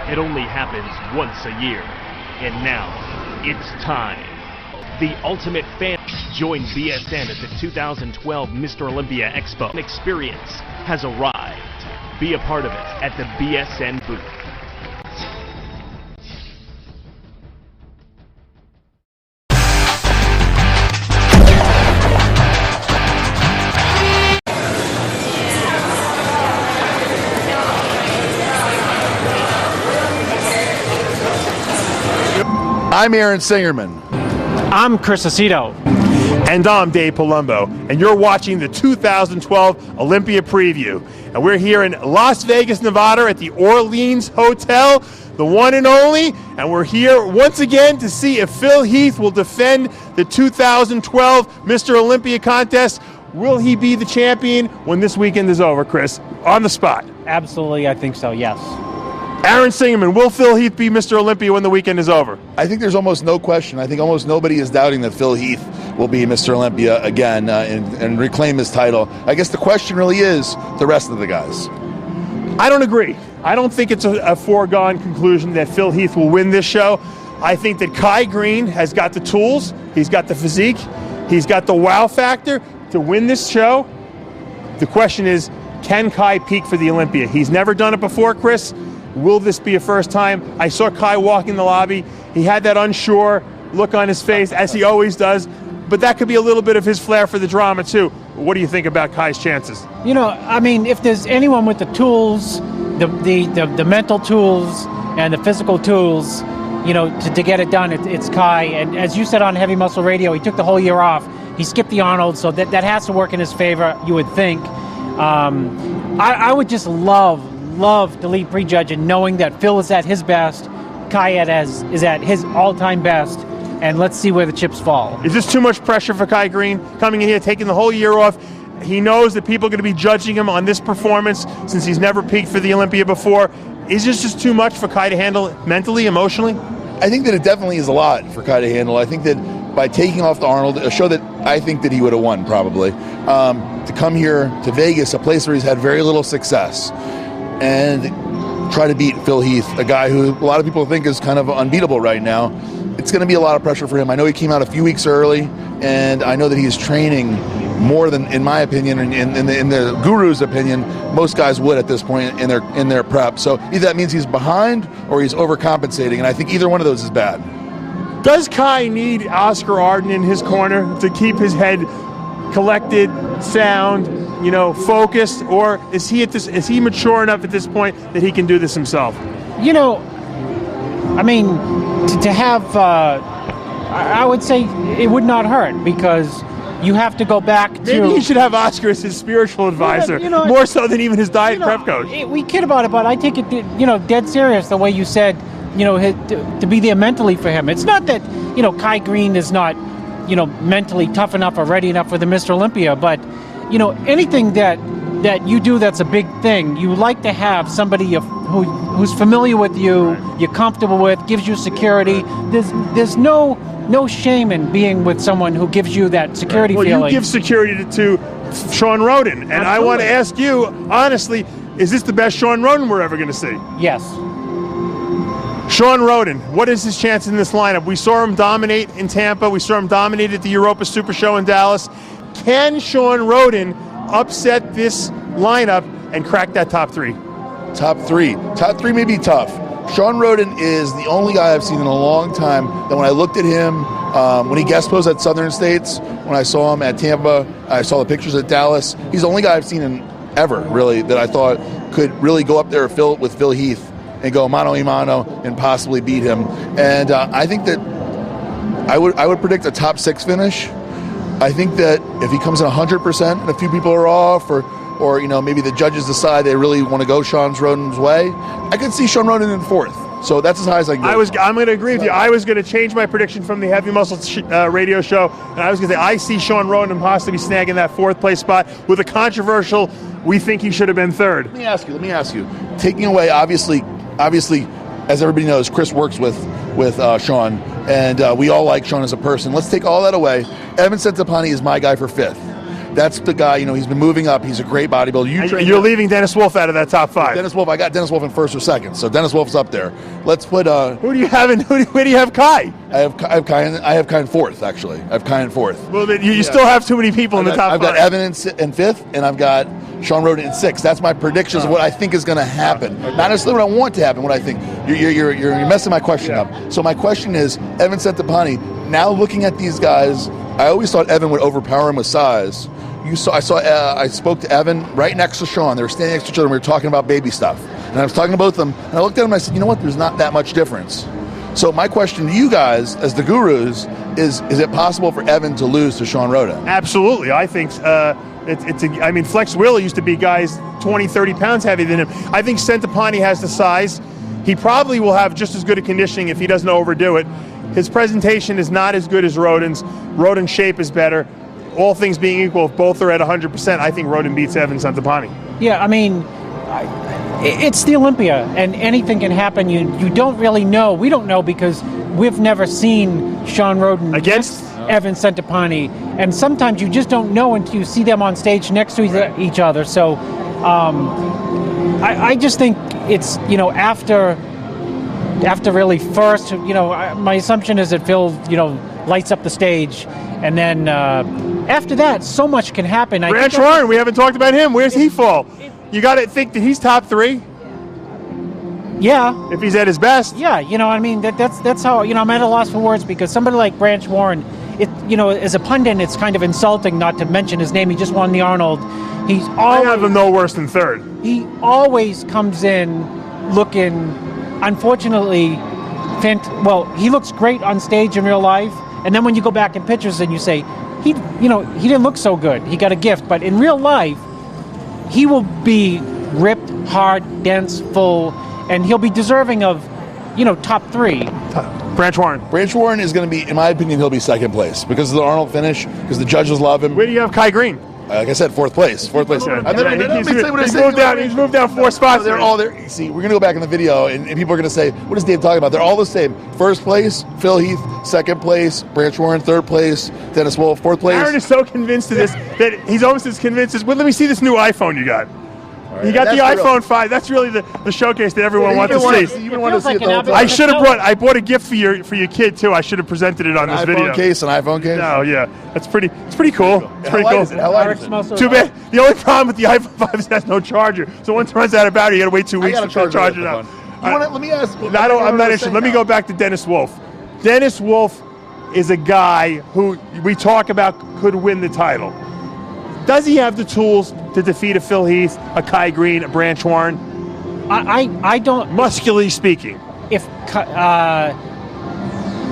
It only happens once a year. And now, it's time. The ultimate fan join BSN at the 2012 Mr. Olympia Expo. An experience has arrived. Be a part of it at the BSN booth. I'm Aaron Singerman. I'm Chris Aceto. And I'm Dave Palumbo. And you're watching the 2012 Olympia Preview. And we're here in Las Vegas, Nevada at the Orleans Hotel, the one and only. And we're here once again to see if Phil Heath will defend the 2012 Mr. Olympia contest. Will he be the champion when this weekend is over, Chris? On the spot. Absolutely, I think so, yes. Aaron Singerman, will Phil Heath be Mr. Olympia when the weekend is over? I think there's almost no question. I think almost nobody is doubting that Phil Heath will be Mr. Olympia again and reclaim his title. I guess the question really is the rest of the guys. I don't agree. I don't think it's a foregone conclusion that Phil Heath will win this show. I think that Kai Green has got the tools, he's got the physique, he's got the wow factor to win this show. The question is, can Kai peak for the Olympia? He's never done it before, Chris. Will this be a first time? I saw Kai walk in the lobby. He had that unsure look on his face, as he always does, but that could be a little bit of his flair for the drama, too. What do you think about Kai's chances? You know, I mean, if there's anyone with the tools, the mental tools and the physical tools, you know, to get it done, it's Kai. And as you said on Heavy Muscle Radio, he took the whole year off. He skipped the Arnold, so that has to work in his favor, you would think. I would just love to lead prejudge and knowing that Phil is at his best, Kai is at his all-time best, and let's see where the chips fall. Is this too much pressure for Kai Green coming in here, taking the whole year off? He knows that people are going to be judging him on this performance since he's never peaked for the Olympia before. Is this just too much for Kai to handle mentally, emotionally? I think that it definitely is a lot for Kai to handle. I think that by taking off the Arnold, a show that I think that he would have won probably, to come here to Vegas, a place where he's had very little success, and try to beat Phil Heath, a guy who a lot of people think is kind of unbeatable right now. It's going to be a lot of pressure for him. I know he came out a few weeks early, and I know that he's training more than, in my opinion, and in the guru's opinion, most guys would at this point in their prep. So either that means he's behind or he's overcompensating, and I think either one of those is bad. Does Kai need Oscar Arden in his corner to keep his head collected, sound, you know, focused, or is he mature enough at this point that he can do this himself? You know, I mean, to have, I would say it would not hurt, because you have to go back to... Maybe he should have Oscar as his spiritual advisor, you know, more so than even his diet prep coach. We kid about it, but I take it, you know, dead serious the way you said, you know, to be there mentally for him. It's not that, you know, Kai Green is not, you know, mentally tough enough or ready enough for the Mr. Olympia, but you know, anything that you do that's a big thing, you like to have somebody who's familiar with you, you're comfortable with, gives you security. There's no shame in being with someone who gives you that security feeling. Well, you give security to Sean Roden, and absolutely. I want to ask you, honestly, is this the best Sean Roden we're ever going to see? Yes. Sean Roden, what is his chance in this lineup? We saw him dominate in Tampa. We saw him dominate at the Europa Super Show in Dallas. Can Sean Roden upset this lineup and crack that top three? Top three may be tough. Sean Roden is the only guy I've seen in a long time that when I looked at him, when he guest posed at Southern States, when I saw him at Tampa, I saw the pictures at Dallas, he's the only guy I've seen in ever, really, that I thought could really go up there with Phil Heath and go mano a mano and possibly beat him. And I think that I would predict a top 6 finish. I think that if he comes in 100% and a few people are off, or you know, maybe the judges decide they really want to go Sean Roden's way, I could see Sean Roden in 4th. So that's as high as I can go. I'm going to agree with you. I was going to change my prediction from the Heavy Muscle radio show, and I was going to say I see Sean Roden possibly snagging that 4th place spot with a controversial, we think he should have been 3rd. Let me ask you. Taking away, obviously, as everybody knows, Chris works with Sean, and we all like Sean as a person. Let's take all that away. Evan Centopani is my guy for 5th. That's the guy. He's been moving up. He's a great bodybuilder. You're leaving Dennis Wolf out of that top 5. Dennis Wolf. I got Dennis Wolf in first or second, so Dennis Wolf's up there. Let's put. Who do you have in? Where do you have Kai? I have Kai in fourth. Actually, I have Kai in fourth. Well, then you still have too many people in the top 5. I've got Evan in fifth, and I've got Sean Roden in sixth. That's my predictions of what I think is going to happen. Not necessarily what I want to happen. What I think. You're messing my question up. So my question is, Evan Centopani. Now looking at these guys, I always thought Evan would overpower him with size. I spoke to Evan right next to Sean. They were standing next to each other. And we were talking about baby stuff, and I was talking to both of them. And I looked at them and I said, you know what? There's not that much difference. So my question to you guys, as the gurus, is it possible for Evan to lose to Sean Roden? Absolutely. I think Flex Wheeler used to be guys 20, 30 pounds heavier than him. I think Centopani has the size. He probably will have just as good a conditioning if he doesn't overdo it. His presentation is not as good as Roden's. Roden's shape is better. All things being equal, if both are at 100%, I think Roden beats Evan Centopani. Yeah, I mean, it's the Olympia, and anything can happen. You don't really know. We don't know because we've never seen Sean Roden against Evan Centopani, and sometimes you just don't know until you see them on stage next to each other. So I just think it's, after really first, my assumption is that Phil, lights up the stage, and then after that, so much can happen. Branch Warren, we haven't talked about him. Where's he fall? You got to think that he's top 3. Yeah. If he's at his best. Yeah, that's how, I'm at a loss for words, because somebody like Branch Warren, as a pundit, it's kind of insulting not to mention his name. He just won the Arnold. I have him no worse than third. He always comes in looking, unfortunately, he looks great on stage in real life, and then when you go back in pictures and you say, he didn't look so good. He got a gift, but in real life, he will be ripped, hard, dense, full, and he'll be deserving of, top 3. Branch Warren. Branch Warren is going to be, in my opinion, he'll be second place because of the Arnold finish, because the judges love him. Where do you have Kai Green? Like I said, fourth place. He's moved down 4 spots. They're all there. See, we're going to go back in the video, and people are going to say, what is Dave talking about? They're all the same. First place, Phil Heath. Second place, Branch Warren. Third place, Dennis Wolf. Fourth place. Aaron is so convinced of this that he's almost as convinced as, well, let me see this new iPhone you got. You got the iPhone 5. That's really the showcase that everyone wants to see. You want to see it the whole time. I should have I bought a gift for your kid too. I should have presented it on this video. An iPhone case. No, yeah, it's pretty cool. It's pretty cool. How light is it? Too bad. The only problem with the iPhone 5 is it has no charger. So once it runs out of battery, you got to wait 2 weeks to charge it up. Let me ask. I'm not interested. Let me go back to Dennis Wolf. Dennis Wolf is a guy who we talk about could win the title. Does he have the tools to defeat a Phil Heath, a Kai Green, a Branch Warren? I don't. Muscularly speaking.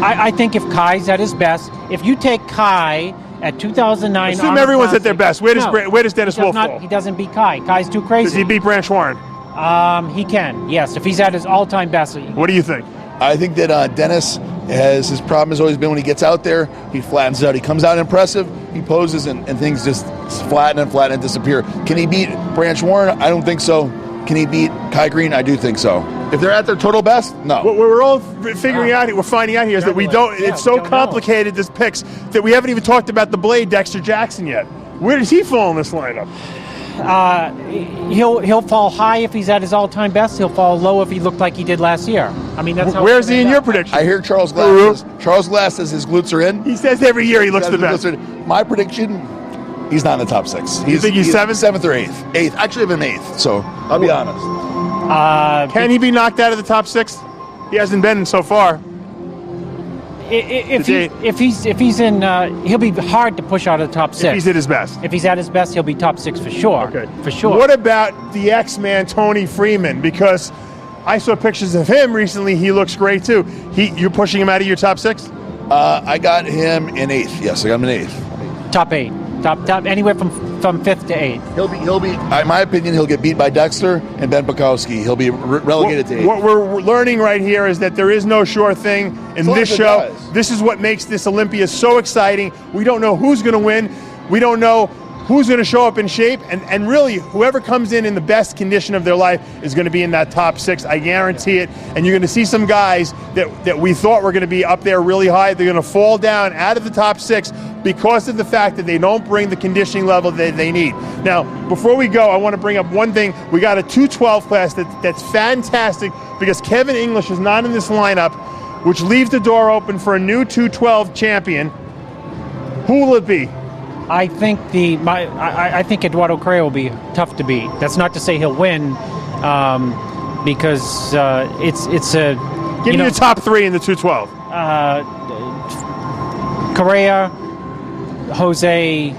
I think if Kai's at his best, if you take Kai at 2009, assume everyone's at their best. Where does Dennis Wolf fall? He doesn't beat Kai. Kai's too crazy. Does he beat Branch Warren? He can. Yes, if he's at his all-time best. What do you think? I think that Dennis his problem has always been when he gets out there, he flattens out. He comes out impressive, he poses, and things just flatten and disappear. Can he beat Branch Warren? I don't think so. Can he beat Kai Green? I do think so. If they're at their total best, no. What we're all figuring out, we're finding out here is that we don't. It's so complicated, this picks, that we haven't even talked about the Blade, Dexter Jackson, yet. Where does he fall in this lineup? He'll fall high if he's at his all-time best. He'll fall low if he looked like he did last year. I mean, that's how. Where's he in your prediction? I hear Charles Glass. Charles Glass says his glutes are in. He says every year he looks the best. My prediction, he's not in the top 6. You think he's seventh or eighth? Eighth. Actually, I've been eighth. So I'll be honest. Can he be knocked out of the top 6? He hasn't been so far. If he's in, he'll be hard to push out of the top 6. If he's at his best. If he's at his best, he'll be top 6 for sure. Okay. For sure. What about the X-Man Tony Freeman? Because I saw pictures of him recently. He looks great too. You're pushing him out of your top 6? I got him in 8th. Yes, I got him in 8th. Top 8. Top anywhere from 5th to 8th. He'll be. In my opinion, he'll get beat by Dexter and Ben Bukowski. He'll be relegated to 8th. What we're learning right here is that there is no sure thing in this show. This is what makes this Olympia so exciting. We don't know who's going to win. We don't know who's going to show up in shape, and really whoever comes in the best condition of their life is going to be in that top 6. I guarantee it. And you're going to see some guys that we thought were going to be up there really high. They're going to fall down out of the top 6 because of the fact that they don't bring the conditioning level that they need. Now, before we go, I want to bring up one thing. We got a 212 class that's fantastic because Kevin English is not in this lineup, which leaves the door open for a new 212 champion. Who will it be? I think I think Eduardo Correa will be tough to beat. That's not to say he'll win, because it's a. Give me the top 3 in the 212. Correa, Jose,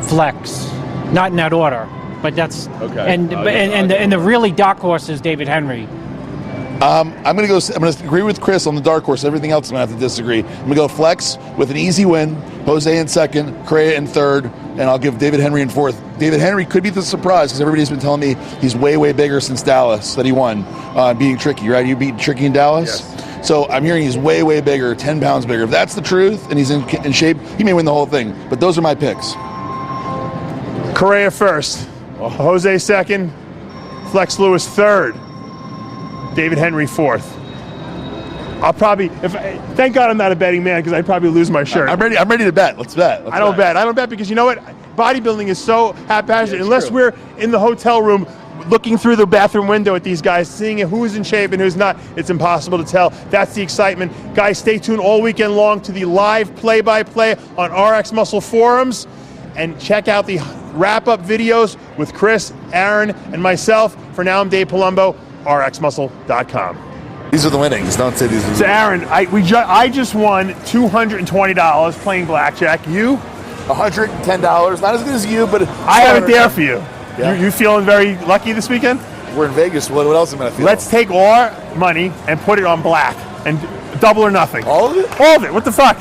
Flex, not in that order, but that's okay. And the really dark horse is David Henry. I'm going to agree with Chris on the dark horse. Everything else I'm going to have to disagree. I'm going to go Flex with an easy win, Jose in 2nd, Correa in 3rd, and I'll give David Henry in 4th. David Henry could be the surprise because everybody's been telling me he's way, way bigger since Dallas that he won, beating Tricky, right? You beat Tricky in Dallas? Yes. So I'm hearing he's way, way bigger, 10 pounds bigger. If that's the truth and he's in shape, he may win the whole thing. But those are my picks. Correa 1st, Jose 2nd, Flex Lewis 3rd. David Henry 4th. I'll probably, thank God I'm not a betting man because I'd probably lose my shirt. I'm ready to bet. Let's bet. I don't bet because you know what? Bodybuilding is so haphazard. Unless we're in the hotel room looking through the bathroom window at these guys, seeing who's in shape and who's not, it's impossible to tell. That's the excitement. Guys, stay tuned all weekend long to the live play-by-play on RX Muscle forums, and check out the wrap-up videos with Chris, Aaron, and myself. For now, I'm Dave Palumbo. RxMuscle.com. These are the winnings. Don't say these are the So, Aaron, I just won $220 playing blackjack. You? $110. Not as good as you, but I have it there for you. Yeah. You feeling very lucky this weekend? We're in Vegas. What else am I going to feel? Let's take all our money and put it on black and double or nothing. All of it? All of it. What the fuck?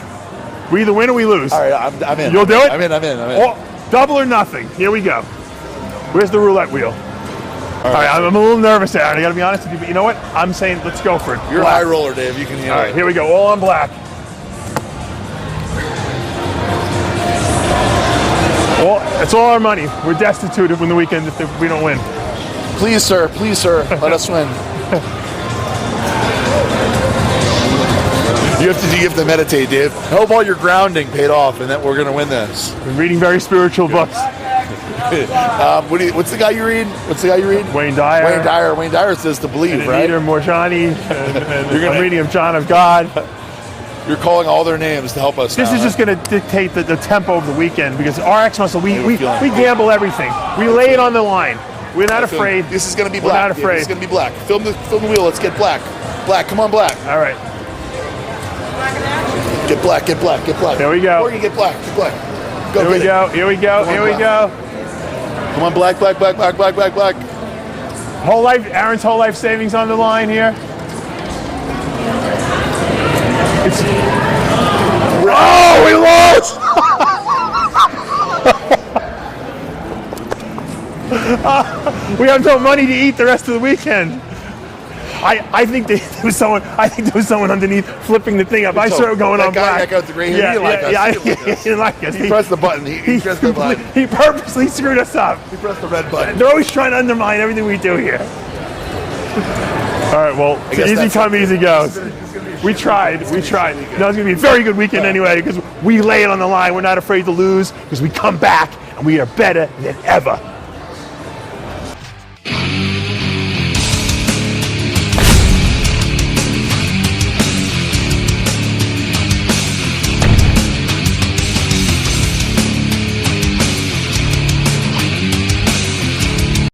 We either win or we lose. All right, I'm in. You'll do it? I'm in. Double or nothing. Here we go. Where's the roulette wheel? All right, I'm a little nervous, Aaron. I got to be honest with you, but you know what? I'm saying let's go for it. You're a high roller, Dave. You can handle it. All right, here we go. All on black. It's all our money. We're destitute when the weekend if we don't win. Please, sir, let us win. You have to meditate, Dave. I hope all your grounding paid off and that we're going to win this. We're reading very spiritual books. What's the guy you read? Wayne Dyer. Wayne Dyer says to believe, and right? Anita Morjani. I'm reading of John of God. You're calling all their names to help us. This is just going to dictate the tempo of the weekend because RX Muscle, we gamble everything. We lay it on the line. We're not afraid. This is going to be black. We're not afraid. This is going to be black. Film the wheel. Let's get black. Black. Come on, black. All right. Get black. There we go. Or you get black. Go. Here we go. Come on, black. Whole life, Aaron's whole life savings on the line here. Oh, we lost! We have no money to eat the rest of the weekend. I think there was someone underneath flipping the thing up. I saw it going on black. That guy with the gray hair. He didn't like us. He pressed the button. He pressed the button. He purposely screwed us up. He pressed the red button. They're always trying to undermine everything we do here. All right, well, easy come, easy go. We tried. No, it's going to be a very good weekend anyway because we lay it on the line. We're not afraid to lose because we come back and we are better than ever.